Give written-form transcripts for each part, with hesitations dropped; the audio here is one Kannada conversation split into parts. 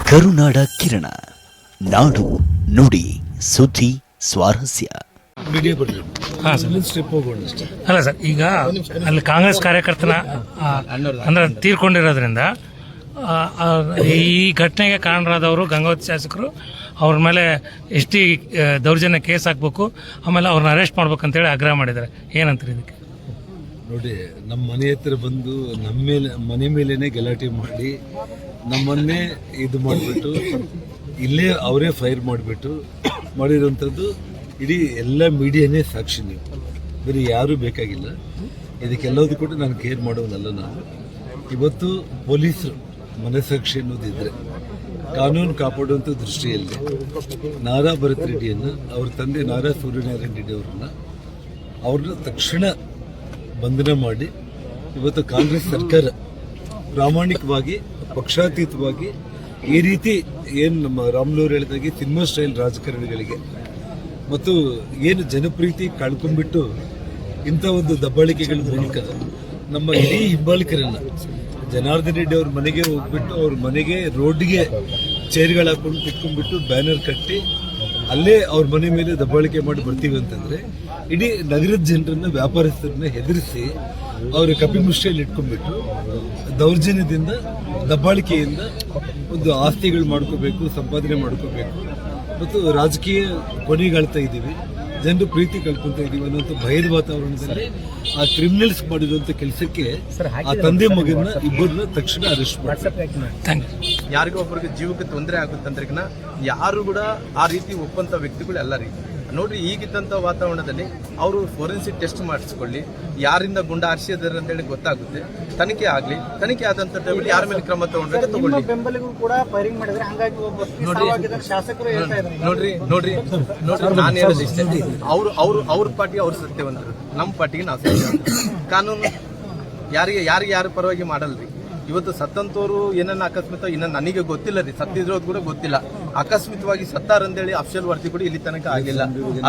ಕರುನಾಡ ಕಿರಣ, ನಾಡು ನುಡಿ ಸುದ್ದಿ ಸ್ವಾರಸ್ಯ. ಹಾಂ ಸರ್, ಅಲ್ಲ ಸರ್, ಈಗ ಅಲ್ಲಿ ಕಾಂಗ್ರೆಸ್ ಕಾರ್ಯಕರ್ತನ ಅಂದ್ರೆ ತೀರ್ಕೊಂಡಿರೋದ್ರಿಂದ ಈ ಘಟನೆಗೆ ಕಾರಣರಾದವರು ಗಂಗಾವತಿ ಶಾಸಕರು ಅವ್ರ ಮೇಲೆ ಎಷ್ಟಿ ದೌರ್ಜನ್ಯ ಕೇಸ್ ಹಾಕಬೇಕು, ಆಮೇಲೆ ಅವ್ರನ್ನ ಅರೆಸ್ಟ್ ಮಾಡ್ಬೇಕಂತೇಳಿ ಆಗ್ರಹ ಮಾಡಿದ್ದಾರೆ. ಏನಂತಾರೆ ಇದಕ್ಕೆ? ನೋಡಿ, ನಮ್ಮ ಮನೆ ಹತ್ರ ಬಂದು ನಮ್ಮ ಮೇಲೆ ಮನೆ ಮೇಲೇ ಗಲಾಟೆ ಮಾಡಿ ನಮ್ಮನ್ನೇ ಇದು ಮಾಡಿಬಿಟ್ಟು ಇಲ್ಲೇ ಅವರೇ ಫೈರ್ ಮಾಡಿರೋಂಥದ್ದು ಇಡೀ ಎಲ್ಲ ಮೀಡಿಯಾನೇ ಸಾಕ್ಷಿ. ನೀವು ಬೇರೆ ಯಾರೂ ಬೇಕಾಗಿಲ್ಲ ಇದಕ್ಕೆಲ್ಲದೂ ಕೂಡ ನಾನು ಕೇರ್ ಮಾಡೋನಲ್ಲ. ನಾನು ಇವತ್ತು ಪೊಲೀಸರು ಮನಸ್ಸಾಕ್ಷಿ ಅನ್ನೋದಿದ್ರೆ ಕಾನೂನು ಕಾಪಾಡುವಂಥ ದೃಷ್ಟಿಯಲ್ಲಿ ನಾರಾ ಭರತ್ ರೆಡ್ಡಿಯನ್ನು, ಅವ್ರ ತಂದೆ ನಾರಾ ಸೂರ್ಯನಾರಾಯಣ ರೆಡ್ಡಿ ಅವ್ರನ್ನ ತಕ್ಷಣ ಬಂಧನ ಮಾಡಿ, ಇವತ್ತು ಕಾಂಗ್ರೆಸ್ ಸರ್ಕಾರ ಪ್ರಾಮಾಣಿಕವಾಗಿ ಪಕ್ಷಾತೀತವಾಗಿ ಈ ರೀತಿ ಏನು ನಮ್ಮ ರಾಮ್ಲೂರ್ ಹೇಳಿದಾಗೆ ಸಿನಿಮಾ ಸ್ಟೈಲ್ ರಾಜಕಾರಣಿಗಳಿಗೆ ಮತ್ತು ಏನು ಜನಪ್ರೀತಿ ಕಳ್ಕೊಂಡ್ಬಿಟ್ಟು ಇಂಥ ಒಂದು ದಬ್ಬಾಳಿಕೆಗಳ ಮೂಲಕ ನಮ್ಮ ಇಡೀ ಹಿಂಬಾಲಿಕರನ್ನ ಜನಾರ್ದನ್ ರೆಡ್ಡಿ ಅವ್ರ ಮನೆಗೆ ಹೋಗ್ಬಿಟ್ಟು ಅವ್ರ ಮನೆಗೆ ರೋಡ್ಗೆ ಚೇರ್ಗಳು ಹಾಕೊಂಡು ಕುತ್ಕೊಂಡ್ಬಿಟ್ಟು ಬ್ಯಾನರ್ ಕಟ್ಟಿ ಅಲ್ಲೇ ಅವ್ರ ಮನೆ ಮೇಲೆ ದಬ್ಬಾಳಿಕೆ ಮಾಡಿ ಬರ್ತೀವಿ ಅಂತಂದ್ರೆ ಇಡೀ ನಗರದ ಜನರನ್ನ, ವ್ಯಾಪಾರಸ್ಥರನ್ನ ಹೆದರಿಸಿ ಅವ್ರ ಕಪಿಮುಷ್ಟಿಯಲ್ಲಿ ಇಟ್ಕೊಂಡ್ಬಿಟ್ಟು ದೌರ್ಜನ್ಯದಿಂದ, ದಬ್ಬಾಳಿಕೆಯಿಂದ ಒಂದು ಆಸ್ತಿಗಳು ಮಾಡ್ಕೋಬೇಕು, ಸಂಪಾದನೆ ಮಾಡ್ಕೋಬೇಕು ಮತ್ತು ರಾಜಕೀಯ ಕೊನೆಗಾಳ್ತಾ ಇದ್ದೀವಿ, ಜನರು ಪ್ರೀತಿ ಕಳ್ಕೊಂತ ಇದೀವಿ ಅನ್ನೋಂಥ ಭಯದ ವಾತಾವರಣದಲ್ಲಿ ಆ ಕ್ರಿಮಿನಲ್ಸ್ ಮಾಡಿರುವಂತ ಕೆಲಸಕ್ಕೆ ಆ ತಂದೆ ಮಗನ ಇಬ್ಬರನ್ನ ತಕ್ಷಣ ಅರೆಸ್ಟ್ ಮಾಡಿ. ಯಾರಿಗೋ ಒಬ್ಬರಿಗೆ ಜೀವಕ್ಕೆ ತೊಂದರೆ ಆಗುತ್ತಂದ್ರೆ ಯಾರು ಕೂಡ ಆ ರೀತಿ ಒಪ್ಪಂತ ವ್ಯಕ್ತಿಗಳು ಎಲ್ಲ ರೀ ನೋಡ್ರಿ. ಈಗಿದ್ದಂಥ ವಾತಾವರಣದಲ್ಲಿ ಅವರು ಫೋರೆನ್ಸಿಕ್ ಟೆಸ್ಟ್ ಮಾಡಿಸ್ಕೊಳ್ಳಿ, ಯಾರಿಂದ ಗುಂಡ ಹಾರಿಸಿದಾರೆ ಅಂತೇಳಿ ಗೊತ್ತಾಗುತ್ತೆ, ತನಿಖೆ ಆಗಲಿ. ತನಿಖೆ ಆದಂಥ ಟೈಮಲ್ಲಿ ಯಾರ ಮೇಲೆ ಕ್ರಮ ತಗೊಂಡ್ರೆ ತಗೊಳ್ಳಿ. ನೋಡ್ರಿ ನಾನು ಹೇಳೋದು ಇಷ್ಟೇ, ಅವ್ರ ಪಾರ್ಟಿ ಅವ್ರ ಸತ್ಯವಂತರು, ನಮ್ಮ ಪಾರ್ಟಿಗೆ ನಾವು ಸತ್ಯವಂತರು. ಕಾನೂನು ಯಾರು ಪರವಾಗಿ ಮಾಡಲ್ರಿ. ಇವತ್ತು ಸತ್ತಂತವ್ರು ಏನನ್ನ ಅಕಸ್ಮಾತ್ ಇನ್ನ ನನಗೆ ಗೊತ್ತಿಲ್ಲ ರೀ, ಸತ್ತಿದ್ರೋದು ಕೂಡ ಗೊತ್ತಿಲ್ಲ. ಅಕಸ್ಮಿತವಾಗಿ ಸತ್ತಾರಂದೇಳಿ ಅಫ್ಷಲ್ ವರದಿ ಕೂಡ ಇಲ್ಲಿ ತನಕ ಆಗಿಲ್ಲ.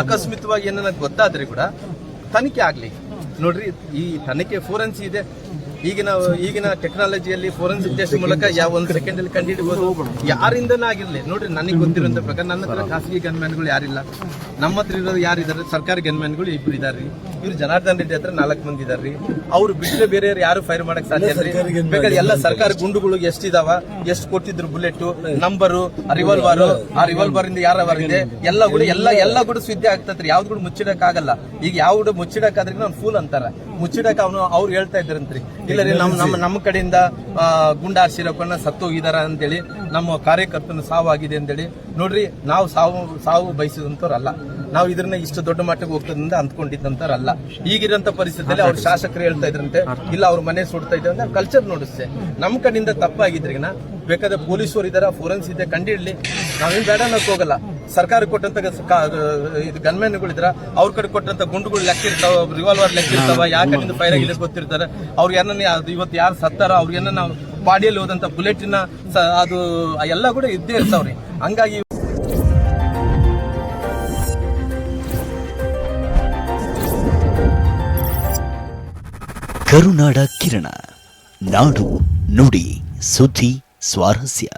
ಅಕಸ್ಮಿತವಾಗಿ ಏನನ್ನ ಗೊತ್ತಾದ್ರೆ ಕೂಡ ತನಿಖೆ ಆಗ್ಲಿ. ನೋಡ್ರಿ, ಈ ತನಿಖೆ ಫೋರೆನ್ಸಿ ಇದೆ. ಈಗಿನ ಟೆಕ್ನಾಲಜಿಯಲ್ಲಿ ಫೋರೆನ್ಸಿಕ್ ಟೆಸ್ಟ್ ಮೂಲಕ ಯಾವ ಒಂದು ಸೆಕೆಂಡ್ ಅಲ್ಲಿ ಕಂಡುಹಿಡಿಬಹುದು, ಯಾರಿಂದನೇ ಆಗಿರ್ಲಿ. ನೋಡ್ರಿ, ನನಗೆ ಗೊತ್ತಿರೋಂಥ ಪ್ರಕಾರ ನನ್ನ ಹತ್ರ ಖಾಸಗಿ ಗನ್ಮ್ಯಾನ್ಗಳು ಯಾರಿಲ್ಲ, ನಮ್ಮ ಹತ್ರ ಇರೋದು ಯಾರಿದ್ದಾರೆ, ಸರ್ಕಾರಿ ಗನ್ಮ್ಯಾನ್ಗಳು 2 ಇದಾರ್ರಿ. ಇವ್ರು ಜನಾರ್ದನ್ ರೆಡ್ಡಿ ಹತ್ರ 4 ಮಂದಿ ಇದಾರ್ರಿ. ಅವ್ರು ಬಿಟ್ಟರೆ ಬೇರೆ ಯಾರು ಫೈರ್ ಮಾಡಕ್ ಸಾಧ್ಯ ಇಲ್ಲ. ಬೇಕಾದ್ರೆ ಎಲ್ಲ ಸರ್ಕಾರಿ ಗುಂಡುಗಳು ಎಷ್ಟಿದಾವ, ಎಷ್ಟು ಕೊಟ್ಟಿದ್ರು ಬುಲೆಟ್, ನಂಬರು, ರಿವಾಲ್ವರ್, ಆ ರಿವಾಲ್ವರ್ ಇಂದ ಯಾರ ಇದೆ ಎಲ್ಲ ಕೂಡ ಸುದ್ದಿ ಆಗ್ತತ್ರಿ. ಯಾವ್ದು ಕೂಡ ಮುಚ್ಚಿಡಕ್ ಆಗಲ್ಲ. ಈಗ ಯಾವ್ದು ಮುಚ್ಚಿಡಕ್ಕಾದ್ರೆ ಅವ್ನು ಫೂಲ್ ಅಂತಾರ, ಮುಚ್ಚಿಡಕ್ ಅವ್ರು ಹೇಳ್ತಾ ಇದ್ರಂತ್ರಿ, ಇಲ್ಲ ರೀ ನಮ್ಮ ಕಡೆಯಿಂದ ಗುಂಡಾರ್ಸಿರಪ್ಪನ್ನ ಸತ್ತೋಗಿದಾರ ಅಂತೇಳಿ, ನಮ್ಮ ಕಾರ್ಯಕರ್ತನ ಸಾವಾಗಿದೆ ಅಂತೇಳಿ. ನೋಡ್ರಿ, ನಾವು ಸಾವು ಬಯಸಿದಂತವ್ರಲ್ಲ, ನಾವು ಇದನ್ನ ಇಷ್ಟು ದೊಡ್ಡ ಮಟ್ಟಕ್ಕೆ ಹೋಗ್ತದಂತ ಅಂದ್ಕೊಂಡಿದ್ದಂತವ್ರಲ್ಲ. ಈಗಿರಂತ ಪರಿಸ್ಥಿತಿಯಲ್ಲಿ ಅವ್ರ ಶಾಸಕರು ಹೇಳ್ತಾ ಇದ್ರಂತೆ, ಇಲ್ಲ ಅವ್ರ ಮನೆ ಸುಡ್ತಾ ಇದ್ದಾರೆ ಅಂತ. ಕಲ್ಚರ್ ನೋಡಿಸ್ತೆ ನಮ್ಮ ಕಡೆಯಿಂದ ತಪ್ಪಾಗಿದ್ರಿಗಿನ ಬೇಕಾದ್ರೆ ಪೊಲೀಸರು ಇದಾರ, ಫೋರೆನ್ಸ್ ಇದೆ, ಕಂಡಿಡ್ಲಿ. ನಾವೇನ್ ಬೇಡ ಅನ್ನೋಕೆ ಹೋಗಲ್ಲ. ಸರ್ಕಾರ ಕೊಟ್ಟಂತ ಗನ್ಮ್ಯಾನ್ಗಳಿದ್ರ, ಅವ್ರ ಕಡೆ ಕೊಟ್ಟಂತ ಗುಂಡುಗಳು ಲೆಕ್ಕ ಇರ್ತಾವ, ರಿವಾಲ್ವರ್ ಲೆಕ್ಕ ಇರ್ತಾವ, ಯಾವ ಕಡೆಯಿಂದ ಫೈರ್ ಆಗಿದೆ ಗೊತ್ತಿರ್ತಾರೆ. ಅವ್ರು ಏನನ್ನ ಇವತ್ತು ಯಾರು ಸತ್ತಾರ, ಅವ್ರಿಗೇನ ನಾವು ಬಾಡಿಯಲ್ಲಿ ಹೋದಂತ ಬುಲೆಟಿನ ಅದು ಎಲ್ಲ ಕೂಡ ಇದ್ದೇ ಇರ್ತಾವ್ರಿ. ಹಂಗಾಗಿ ಕರುನಾಡ ಕಿರಣ, ನಾಡು ನುಡಿ ಸುದ್ದಿ ಸ್ವಾರಸ್ಯ.